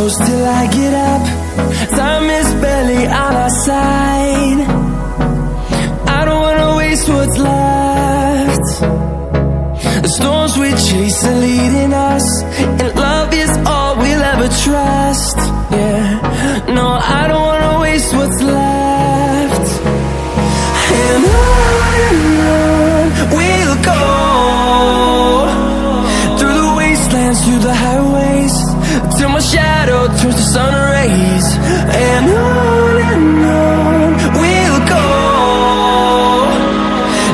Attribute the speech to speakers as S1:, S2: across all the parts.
S1: close till I get up. Time is barely on our side. I don't wanna waste what's left. The storms we chase are leading us, and love is all we'll ever trust. Yeah, no, I don't wanna waste what's left. And on we'll go, through the wastelands, through the highways, till my shadow turns to sun rays. And on we'll go,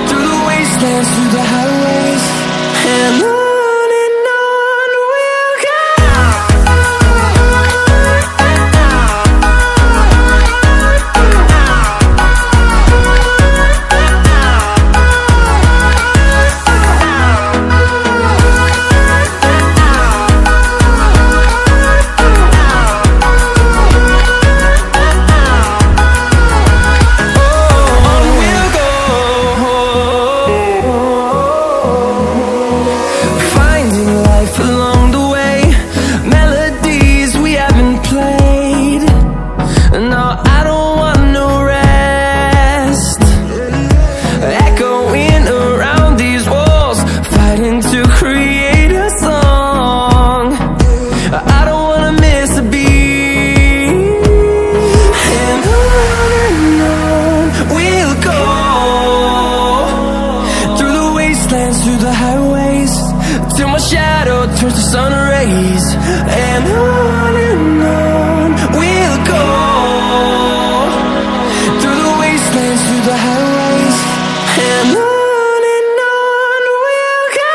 S1: through the wastelands, through the highways, and on we'll go. Through the highways, till my shadow turns to sun rays. And on we'll go, through the wastelands, through the highways, and on we'll go.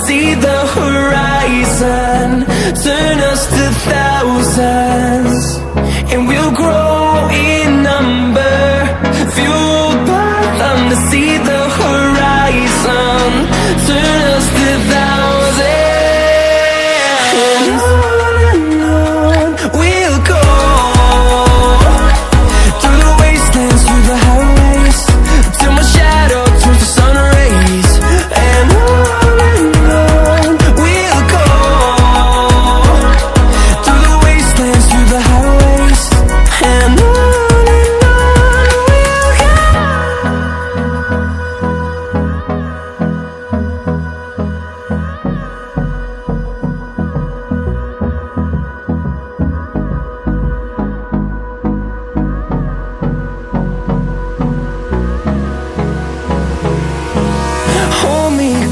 S1: See the horizon, turn us to thousands, and we'll grow in number, fueled by them. To see the horizon, turn us to thousands, and on we'll go, through the wastelands, through the highways, till my shadow turns to sun rays. And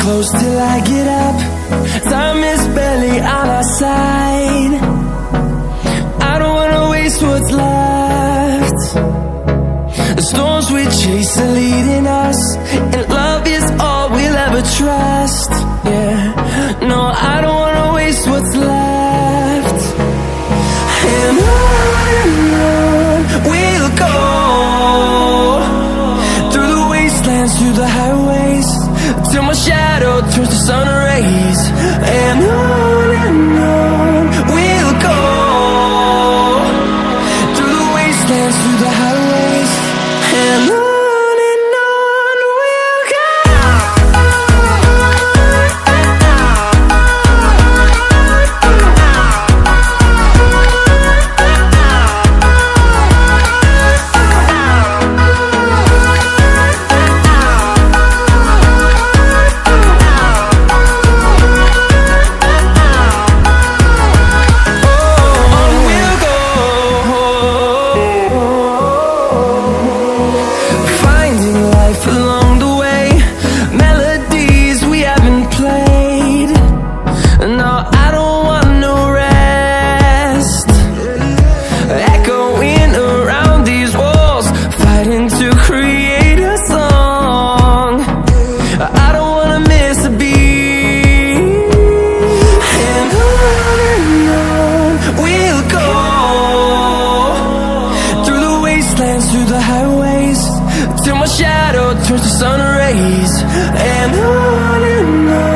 S1: close till I get up. Time is barely on our side. I don't wanna waste what's left. The storms we chase are leading us, and love is all we'll ever trust. Yeah, no, I don't wanna waste what's left. And on we'll go, through the wastelands, through the highways, till my shadow turns to sun rays. And on we'll go, through the wastelands, through the highways, and on we'll go. through the highways till my shadow turns to sun rays. And on